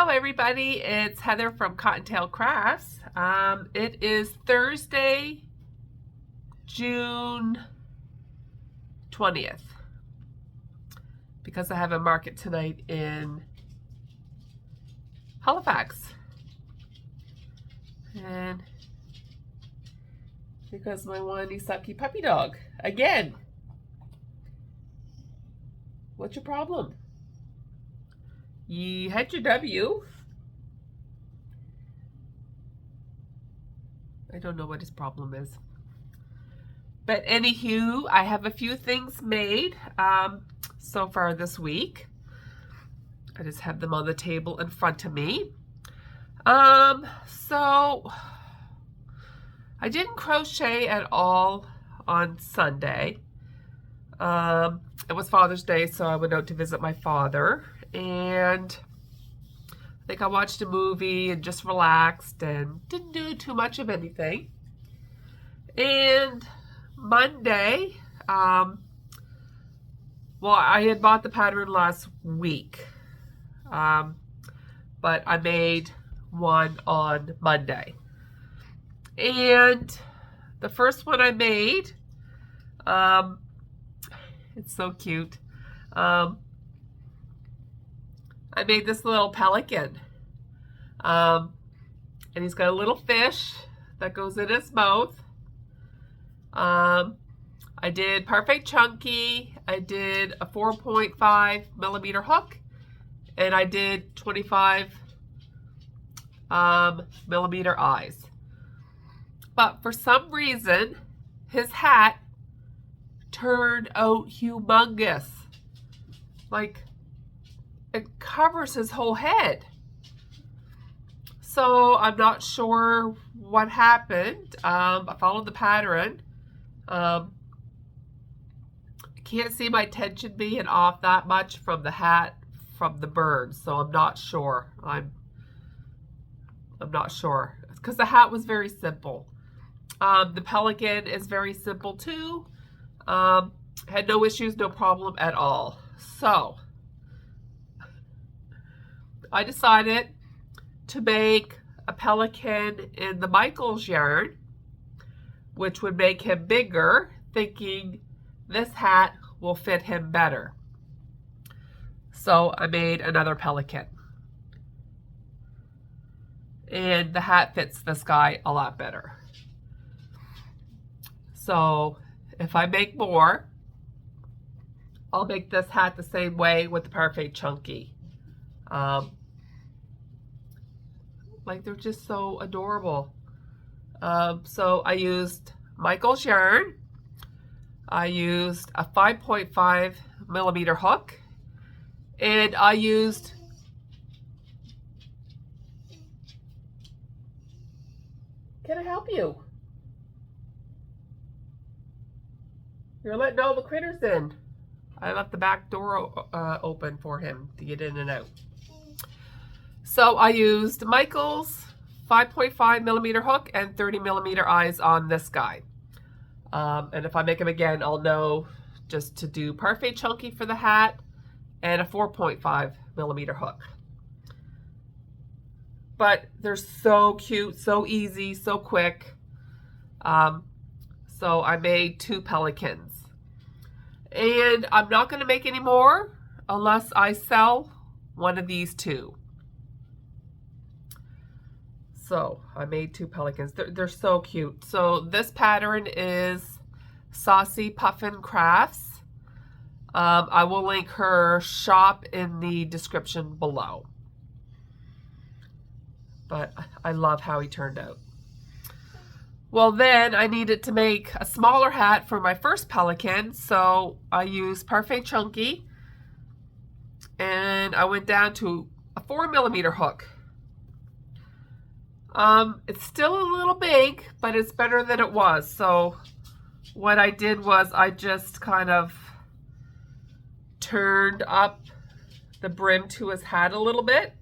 Hello everybody, it's Heather from Cottontail Crafts. It is Thursday, June 20th, because I have a market tonight in Halifax. And because my one Isaki puppy dog, again. What's your problem? You had your W. I don't know what his problem is. But anywho, I have a few things made so far this week. I just have them on the table in front of me. So I didn't crochet at all on Sunday. It was Father's Day, so I went out to visit my father. And I think I watched a movie and just relaxed and didn't do too much of anything. And Monday, well, I had bought the pattern last week, but I made one on Monday. And the first one I made, it's so cute. I made this little pelican, and he's got a little fish that goes in his mouth. I did perfect chunky, I did a 4.5 millimeter hook, and I did 25 millimeter eyes. But for some reason, his hat turned out humongous. Like, it covers his whole head. So I'm not sure what happened. I followed the pattern. I can't see my tension being off that much from the hat from the bird, so I'm not sure. I'm not sure, because the hat was very simple. The pelican is very simple too. Had no issues, no problem at all. So I decided to make a pelican in the Michaels yarn, which would make him bigger, thinking this hat will fit him better. So I made another pelican. And the hat fits this guy a lot better. So if I make more, I'll make this hat the same way with the perfect chunky. Like, they're just so adorable. So I used Michaels yarn. I used a 5.5 millimeter hook, and I used Can I help you? You're letting all the critters in. I left the back door open for him to get in and out. So I used Michaels 5.5 millimeter hook and 30 millimeter eyes on this guy. And if I make him again, I'll know just to do perfect chunky for the hat and a 4.5 millimeter hook. But they're so cute, so easy, so quick. So I made 2 pelicans. And I'm not going to make any more unless I sell one of these 2. So I made 2 pelicans. They're so cute. So this pattern is Saucy Puffin Crafts. I will link her shop in the description below. But I love how he turned out. Well, then I needed to make a smaller hat for my first pelican, so I used Perfect Chunky, and I went down to a 4 millimeter hook. It's still a little big, but it's better than it was. So what I did was I just kind of turned up the brim to his hat a little bit,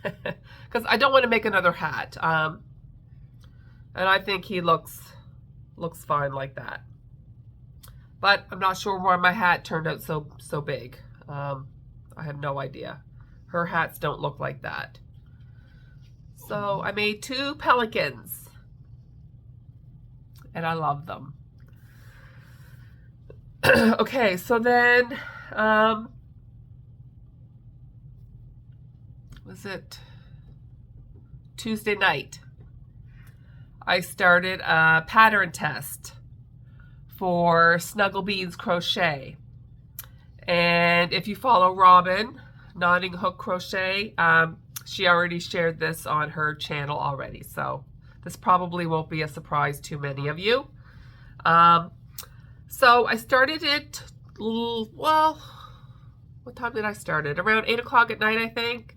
because I don't want to make another hat. And I think he looks fine like that. But I'm not sure why my hat turned out so big. I have no idea. Her hats don't look like that. So I made 2 pelicans, and I love them. Okay, so then, was it Tuesday night? I started a pattern test for Snuggle Beans Crochet. And if you follow Robin, Knotting Hook Crochet, she already shared this on her channel already. So this probably won't be a surprise to many of you. So I started it, well, what time did I start it? Around 8 o'clock at night, I think.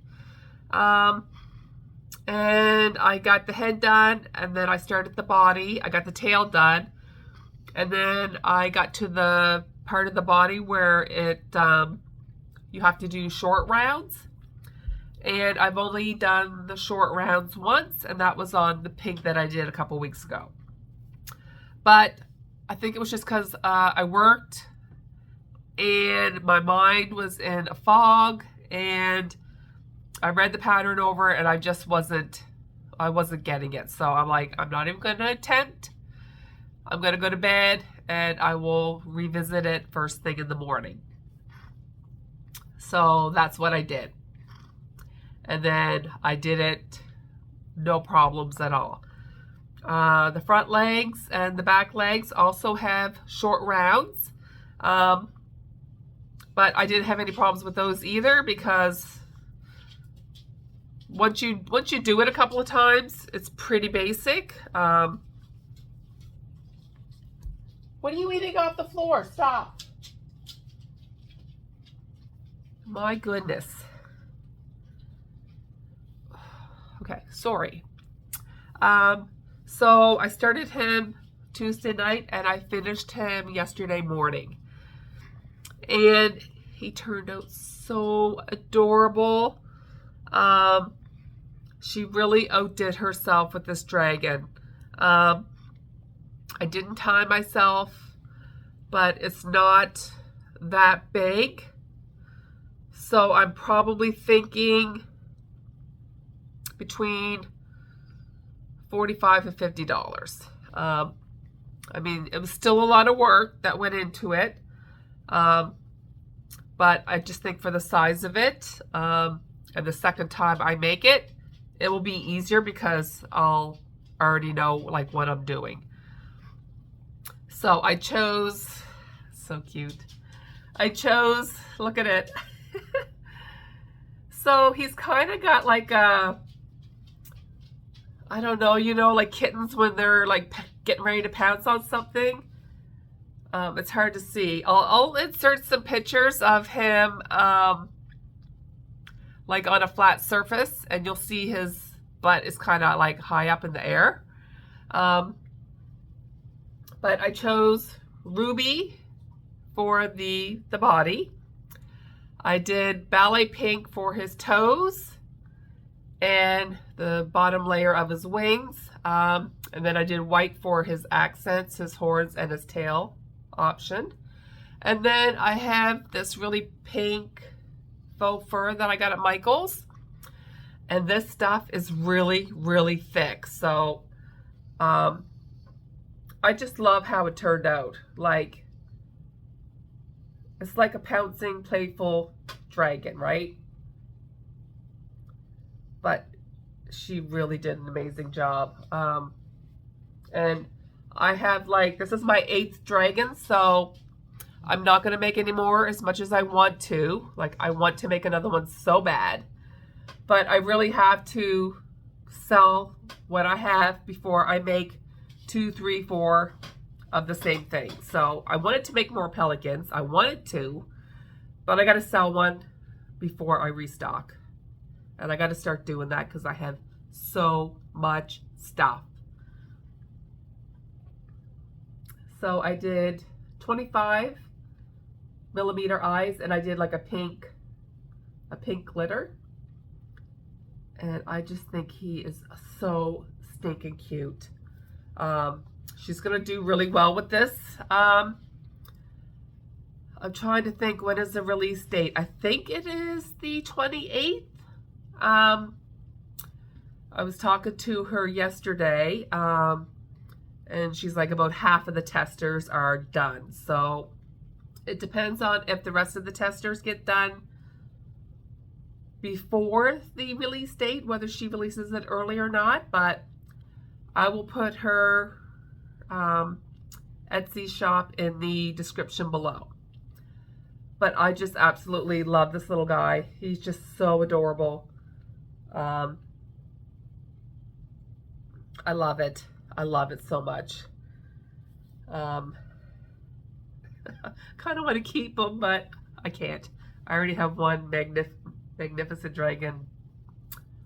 And I got the head done, and then I started the body. I got the tail done, and then I got to the part of the body where it you have to do short rounds. And I've only done the short rounds once, and that was on the pink that I did a couple weeks ago. But I think it was just because I worked and my mind was in a fog, and I read the pattern over and I wasn't getting it. So I'm like, I'm not even going to attempt. I'm going to go to bed and I will revisit it first thing in the morning. So that's what I did. And then I did it, no problems at all. The front legs and the back legs also have short rounds. But I didn't have any problems with those either, because once you do it a couple of times, it's pretty basic. What are you eating off the floor? Stop. My goodness. Okay, sorry. So I started him Tuesday night and I finished him yesterday morning. And he turned out so adorable. She really outdid herself with this dragon. I didn't tie myself, but it's not that big. So I'm probably thinking between $45 and $50. I mean, it was still a lot of work that went into it. But I just think for the size of it, and the second time I make it, it will be easier because I'll already know like what I'm doing. So I chose, so cute. I chose, look at it. So he's kind of got like a, I don't know, you know, like kittens when they're like getting ready to pounce on something. It's hard to see. I'll insert some pictures of him like on a flat surface, and you'll see his butt is kind of like high up in the air. But I chose ruby for the body. I did ballet pink for his toes and the bottom layer of his wings. And then I did white for his accents, his horns, and his tail option. And then I have this really pink faux fur that I got at Michael's. And this stuff is really, really thick. So I just love how it turned out. Like, it's like a pouncing, playful dragon, right? But she really did an amazing job. And I have like, this is my 8th dragon, so I'm not going to make any more as much as I want to. Like, I want to make another one so bad. But I really have to sell what I have before I make 2, 3, 4 of the same thing. So I wanted to make more pelicans. I wanted to, but I got to sell one before I restock. And I got to start doing that because I have so much stuff. So I did 25 millimeter eyes, and I did like a pink glitter. And I just think he is so stinking cute. She's gonna do really well with this. I'm trying to think, when is the release date? I think it is the 28th. I was talking to her yesterday, and she's like about half of the testers are done. So it depends on if the rest of the testers get done before the release date, whether she releases it early or not. But I will put her Etsy shop in the description below. But I just absolutely love this little guy. He's just so adorable. I love it. I love it so much. Kind of want to keep him, but I can't. I already have one magnificent dragon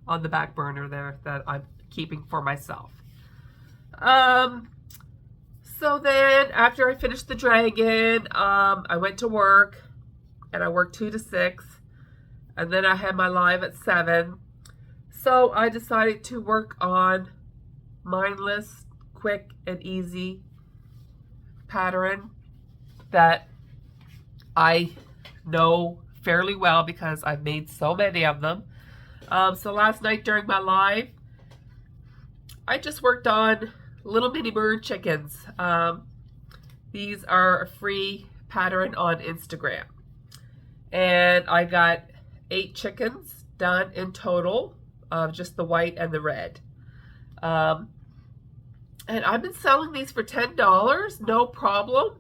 on the back burner there that I'm keeping for myself. So then after I finished the dragon, I went to work, and I worked 2 to 6, and then I had my live at 7. So I decided to work on mindless, quick, and easy pattern that I know fairly well because I've made so many of them. So last night during my live, I just worked on little mini bird chickens. These are a free pattern on Instagram. And I got 8 chickens done in total of just the white and the red. And I've been selling these for $10, no problem.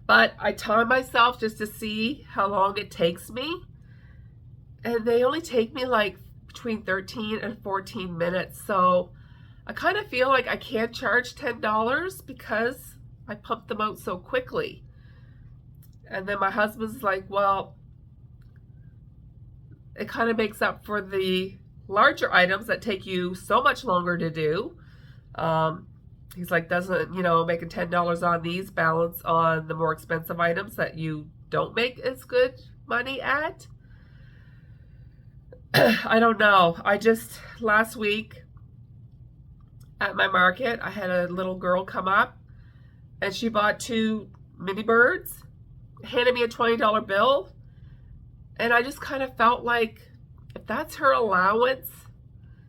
But I time myself just to see how long it takes me. And they only take me like between 13 and 14 minutes. So I kind of feel like I can't charge $10 because I pump them out so quickly. And then my husband's like, well, it kind of makes up for the larger items that take you so much longer to do. He's like, doesn't, making $10 on these balance on the more expensive items that you don't make as good money at? I don't know. Last week at my market, I had a little girl come up and she bought 2 mini birds, handed me a $20 bill, and I just kind of felt like if that's her allowance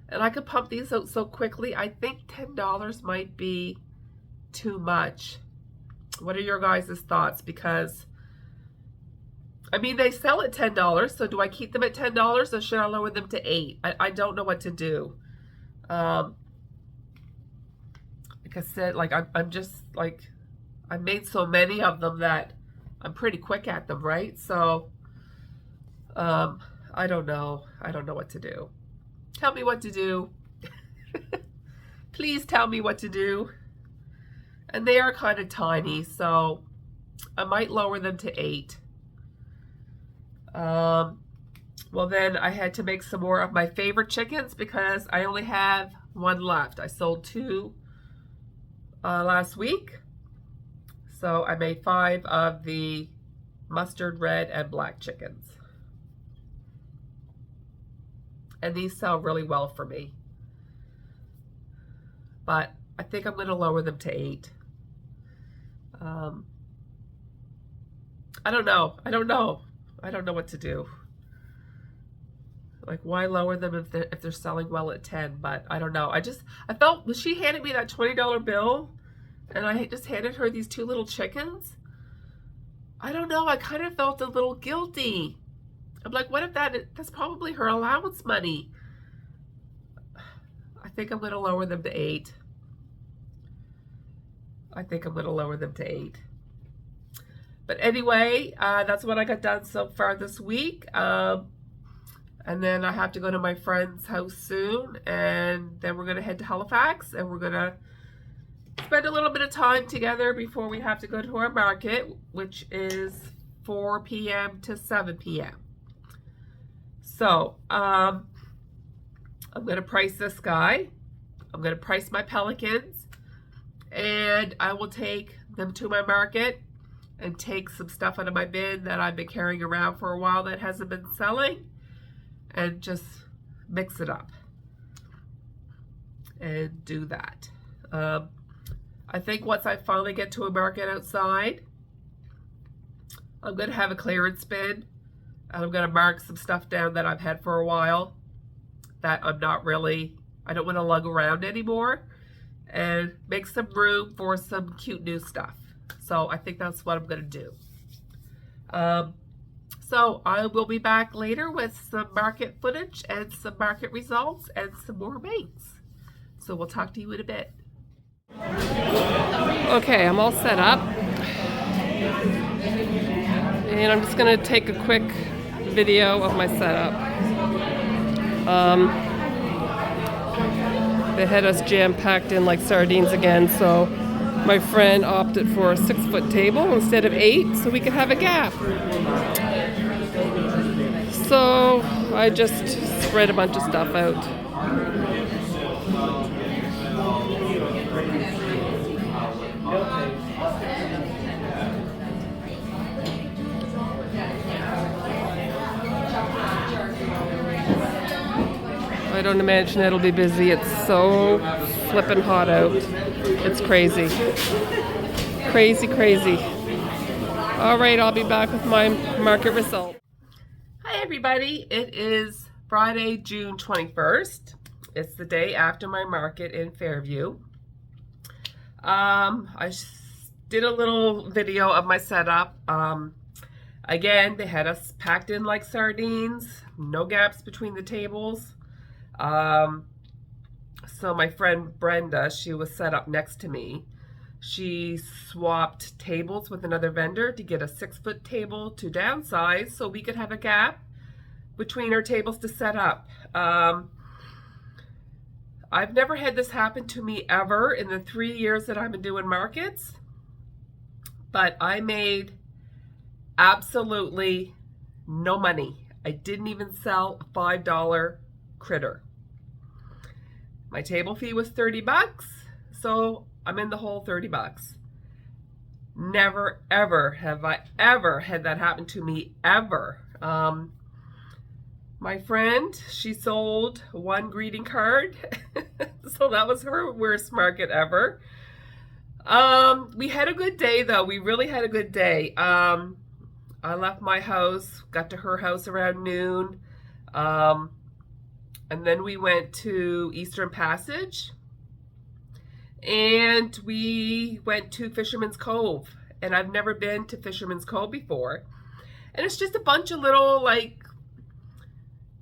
and I could pump these out so quickly, I think $10 might be too much. What are your guys' thoughts? Because I mean, they sell at $10, so do I keep them at $10 or should I lower them to $8? I don't know what to do. Like I said, like I'm just like, I made so many of them that I'm pretty quick at them, right? So I don't know. I don't know what to do. Tell me what to do. Please tell me what to do. And they are kind of tiny, so I might lower them to 8. Well, then I had to make some more of my favorite chickens because I only have 1 left. I sold 2 last week. So I made 5 of the mustard, red, and black chickens. And these sell really well for me. But I think I'm going to lower them to 8. I don't know. I don't know what to do. Like, why lower them if they're selling well at 10? But I don't know. I felt when she handed me that $20 bill and I just handed her these 2 little chickens, I don't know. I kind of felt a little guilty. I'm like, what if that's probably her allowance money? I think I'm going to lower them to 8. I think I'm going to lower them to 8. But anyway, that's what I got done so far this week. And then I have to go to my friend's house soon. And then we're going to head to Halifax. And we're going to spend a little bit of time together before we have to go to our market, which is 4 p.m. to 7 p.m. So, I'm going to price this guy. I'm going to price my Pelicans. And I will take them to my market and take some stuff out of my bin that I've been carrying around for a while that hasn't been selling and just mix it up and do that. I think once I finally get to a market outside, I'm going to have a clearance bin and I'm going to mark some stuff down that I've had for a while that I don't want to lug around anymore, and make some room for some cute new stuff. So I think that's what I'm going to do. So I will be back later with some market footage and some market results and some more mates. So we'll talk to you in a bit. Okay, I'm all set up. And I'm just going to take a quick video of my setup. They had us jam-packed in like sardines again, so my friend opted for a 6-foot table instead of 8 so we could have a gap. So I just spread a bunch of stuff out. I don't imagine it'll be busy. It's so flippin' hot out. It's crazy. Crazy, crazy. All right, I'll be back with my market result. Hi, everybody. It is Friday, June 21st. It's the day after my market in Fairview. I did a little video of my setup. Again, they had us packed in like sardines, no gaps between the tables. So my friend Brenda, she was set up next to me. She swapped tables with another vendor to get a 6-foot table to downsize so we could have a gap between our tables to set up. I've never had this happen to me ever in the 3 years that I've been doing markets, but I made absolutely no money. I didn't even sell a $5 critter. My table fee was 30 bucks, so I'm in the whole 30 bucks. Never, ever have I ever had that happen to me, ever. My friend, she sold 1 greeting card, so that was her worst market ever. We had a good day, though. We really had a good day. I left my house, got to her house around noon. And then we went to Eastern Passage, and we went to Fisherman's Cove. And I've never been to Fisherman's Cove before. And it's just a bunch of little like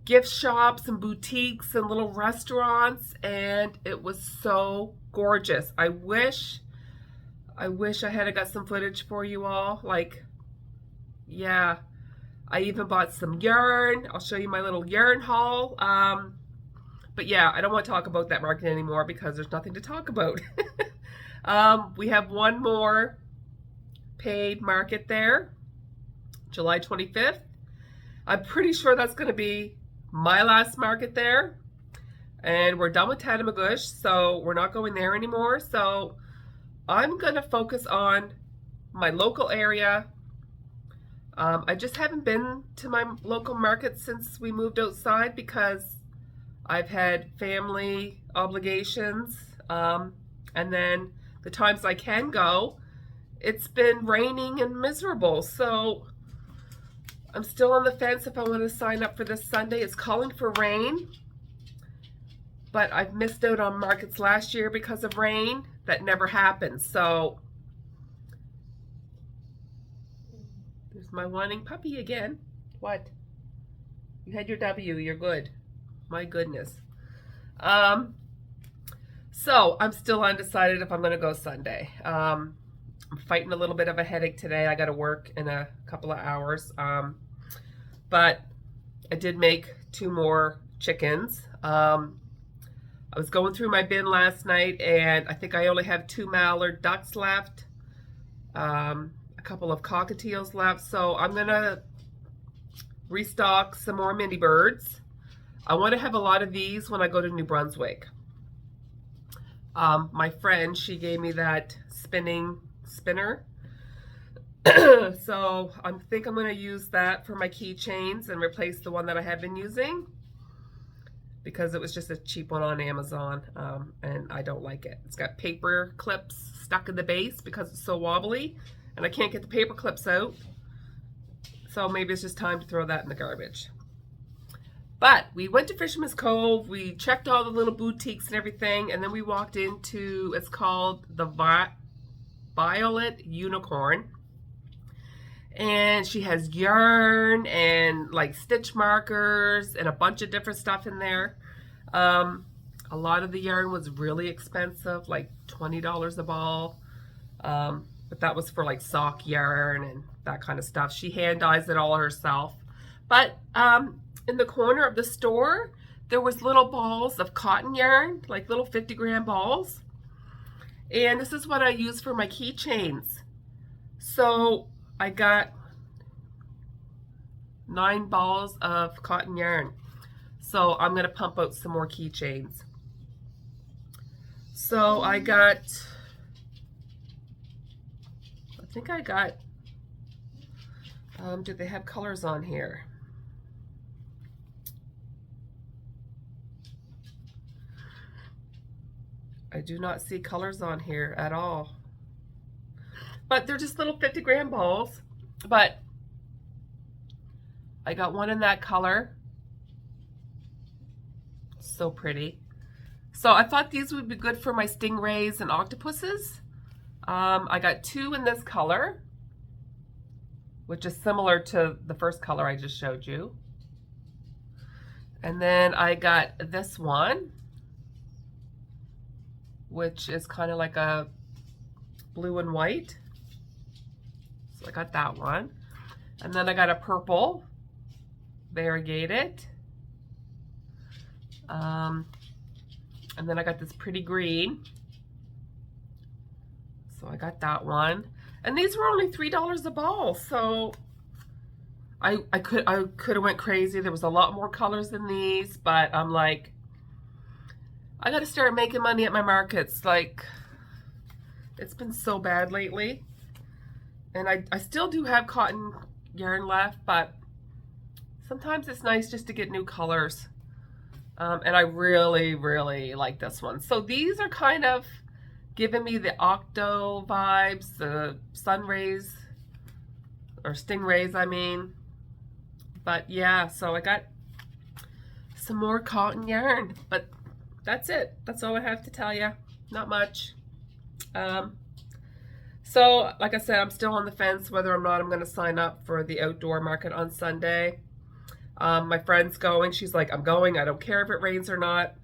gift shops and boutiques and little restaurants, and it was so gorgeous. I wish I had got some footage for you all. Like, yeah. I even bought some yarn. I'll show you my little yarn haul. But yeah, I don't want to talk about that market anymore because there's nothing to talk about. We have one more paid market there, July 25th. I'm pretty sure that's going to be my last market there. And we're done with Tatamagouche, so we're not going there anymore. So I'm going to focus on my local area. I just haven't been to my local market since we moved outside because I've had family obligations. And then the times I can go, it's been raining and miserable. So I'm still on the fence if I want to sign up for this Sunday. It's calling for rain, but I've missed out on markets last year because of rain. That never happened. So there's my whining puppy again. What? You had your W. You're good. My goodness. So I'm still undecided if I'm going to go Sunday. I'm fighting a little bit of a headache today. I got to work in a couple of hours. But I did make 2 more chickens. I was going through my bin last night, and I think I only have 2 mallard ducks left, a couple of cockatiels left. So I'm going to restock some more mini birds. I want to have a lot of these when I go to New Brunswick. My friend, she gave me that spinner. So I think I'm going to use that for my keychains and replace the one that I have been using because it was just a cheap one on Amazon, and I don't like it. It's got paper clips stuck in the base because it's so wobbly, and I can't get the paper clips out. So maybe it's just time to throw that in the garbage. But we went to Fisherman's Cove, we checked all the little boutiques and everything, and then we walked into, it's called the Violet Unicorn. And she has yarn and like stitch markers and a bunch of different stuff in there. A lot of the yarn was really expensive, like $20 a ball. But that was for like sock yarn and that kind of stuff. She hand dyes it all herself. But in the corner of the store, there was little balls of cotton yarn, like little 50-gram balls. And this is what I use for my keychains. So I got 9 balls of cotton yarn. So I'm going to pump out some more keychains. So I got, I think I got, do they have colors on here? I do not see colors on here at all. But they're just little 50-gram balls. But I got one in that color. So pretty. So I thought these would be good for my stingrays and octopuses. I got 2 in this color, which is similar to the first color I just showed you. And then I got this one, which is kind of like a blue and white. So I got that one. And then I got a purple, variegated. And then I got this pretty green. So I got that one. And these were only $3 a ball. So I could have went crazy. There was a lot more colors than these, but I'm like, I got to start making money at my markets. Like, it's been so bad lately. And I still do have cotton yarn left, but sometimes it's nice just to get new colors. And I really, really like this one. So these are kind of giving me the octo vibes, the sun rays, or stingrays, I mean. But yeah, so I got some more cotton yarn, but that's it. That's all I have to tell you. Not much. So like I said, I'm still on the fence whether or not I'm going to sign up for the outdoor market on Sunday. My friend's going. She's like, I'm going. I don't care if it rains or not.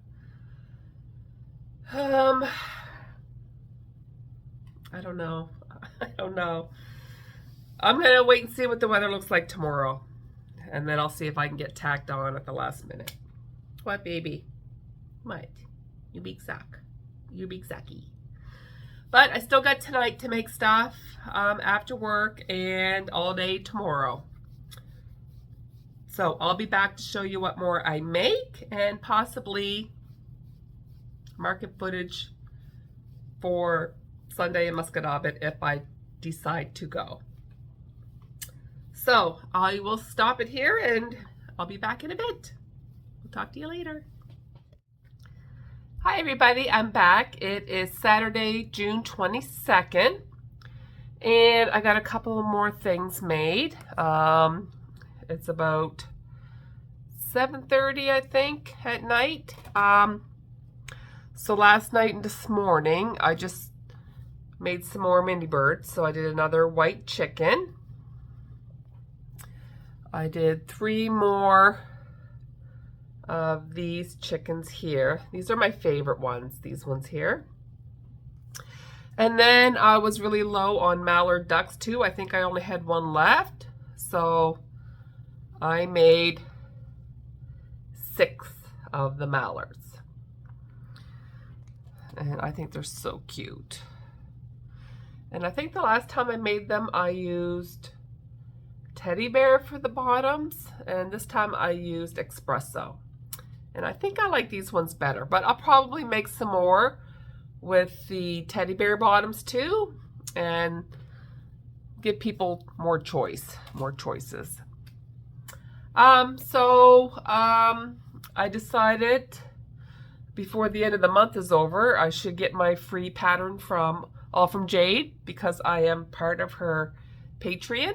I don't know. I don't know. I'm going to wait and see what the weather looks like tomorrow. And then I'll see if I can get tacked on at the last minute. What, baby? What? You big suck. You big sucky. But I still got tonight to make stuff after work and all day tomorrow. So I'll be back to show you what more I make and possibly market footage for Sunday in Musquodoboit if I decide to go. So I will stop it here and I'll be back in a bit. We'll talk to you later. Hi everybody, I'm back. It is Saturday, June 22nd, and I got a couple more things made. It's about 7:30, I think, at night. So last night and this morning, I just made some more mini birds. So I did another white chicken. I did 3 more of these chickens here. These are my favorite ones, these ones here. And then I was really low on mallard ducks too. I think I only had 1 left. So I made 6 of the mallards. And I think they're so cute. And I think the last time I made them, I used teddy bear for the bottoms. And this time I used espresso. And I think I like these ones better. But I'll probably make some more with the teddy bear bottoms too. And give people more choices. I decided before the end of the month is over, I should get my free pattern from Jade because I am part of her patron.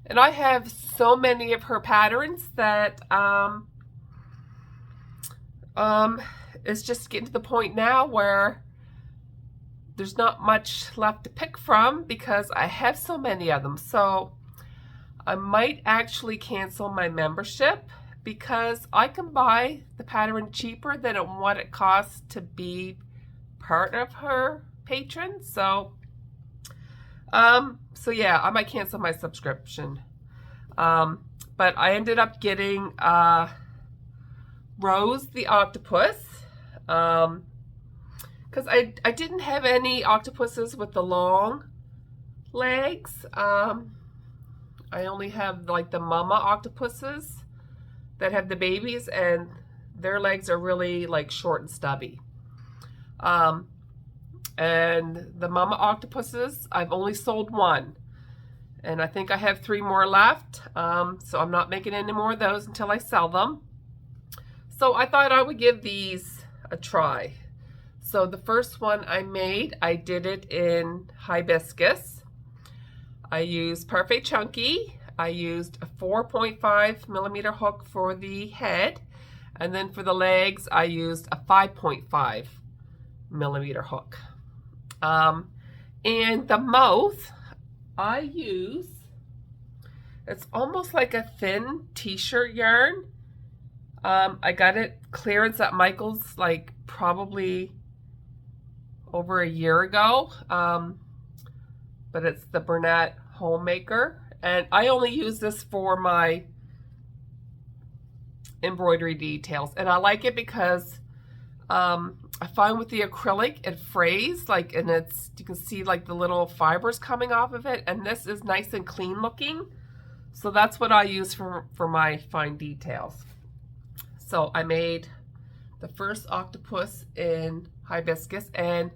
And I have so many of her patterns that it's just getting to the point now where there's not much left to pick from because I have so many of them. So I might actually cancel my membership because I can buy the pattern cheaper than what it costs to be part of her patron. So yeah, I might cancel my subscription. But I ended up getting Rose the octopus because I didn't have any octopuses with the long legs. I only have like the mama octopuses that have the babies, and their legs are really like short and stubby. And the mama octopuses, I've only sold one, and I think I have 3 more left. So I'm not making any more of those until I sell them. So I thought I would give these a try. So the first one I made, I did it in hibiscus. I used Parfait Chunky. I used a 4.5 millimeter hook for the head, and then for the legs I used a 5.5 millimeter hook. And the mouth I use, it's almost like a thin t-shirt yarn. I got it clearance at Michael's like probably over a year ago, but it's the Bernat Homemaker, and I only use this for my embroidery details, and I like it because I find with the acrylic it frays, like, and it's, you can see like the little fibers coming off of it, and this is nice and clean looking, so that's what I use for my fine details. So I made the first octopus in hibiscus, and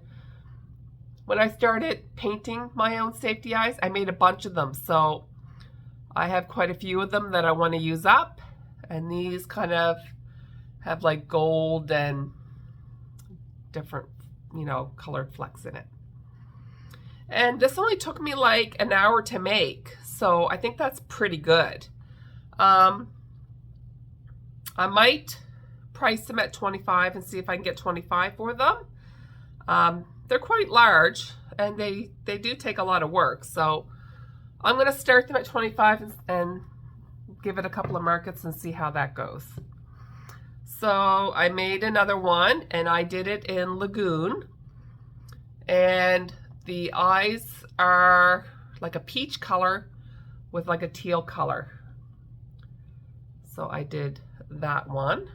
when I started painting my own safety eyes, I made a bunch of them, so I have quite a few of them that I want to use up, and these kind of have like gold and different, you know, colored flecks in it. And this only took me like an hour to make, so I think that's pretty good. I might price them at $25 and see if I can get $25 for them. They're quite large, and they do take a lot of work, so I'm going to start them at $25 and give it a couple of markets and see how that goes. So I made another one, and I did it in Lagoon, and the eyes are like a peach color with like a teal color. So I did that one.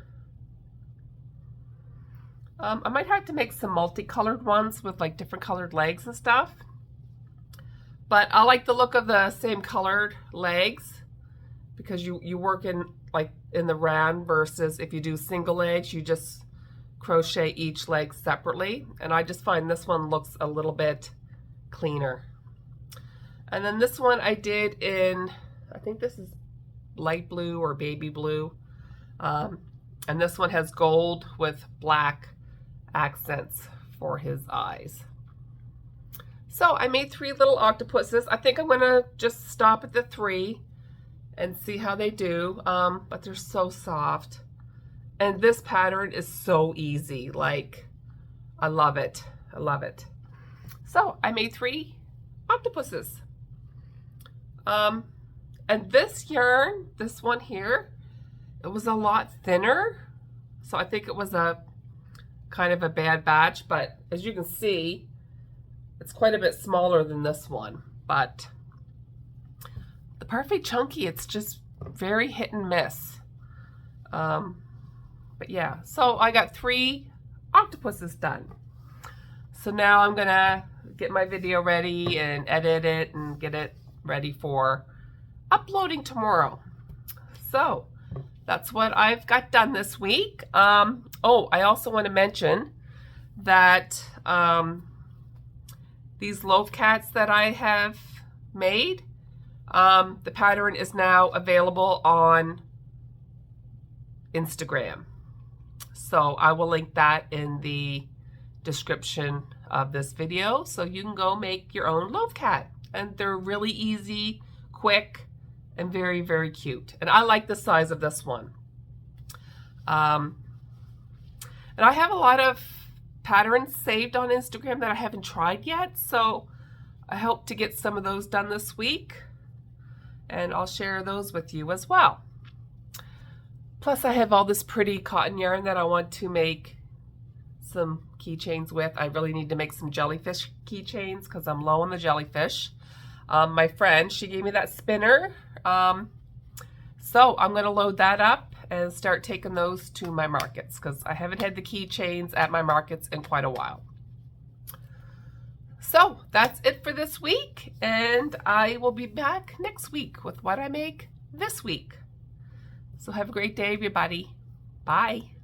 I might have to make some multicolored ones with like different colored legs and stuff, but I like the look of the same colored legs because you work in like in the round, versus if you do single legs you just crochet each leg separately, and I just find this one looks a little bit cleaner. And then this one I did in, I think this is light blue or baby blue, and this one has gold with black accents for his eyes. So I made 3 little octopuses. I think I'm gonna just stop at the 3 and see how they do, but they're so soft, and this pattern is so easy. Like, I love it. I love it. So I made 3 octopuses. And this yarn, this one here, it was a lot thinner, so I think it was a kind of a bad batch, but as you can see, it's quite a bit smaller than this one. But the Parfait Chunky, it's just very hit and miss. But yeah, so I got 3 octopuses done. So now I'm gonna get my video ready and edit it and get it ready for uploading tomorrow. So that's what I've got done this week. Oh, I also want to mention that these Loaf Cats that I have made, the pattern is now available on Instagram. So I will link that in the description of this video, so you can go make your own Loaf Cat. And they're really easy, quick, and very, very cute. And I like the size of this one. And I have a lot of patterns saved on Instagram that I haven't tried yet, so I hope to get some of those done this week, and I'll share those with you as well. Plus I have all this pretty cotton yarn that I want to make some keychains with. I really need to make some jellyfish keychains because I'm low on the jellyfish. My friend, she gave me that spinner, so I'm going to load that up and start taking those to my markets because I haven't had the keychains at my markets in quite a while. So that's it for this week, and I will be back next week with what I make this week. So have a great day, everybody. Bye.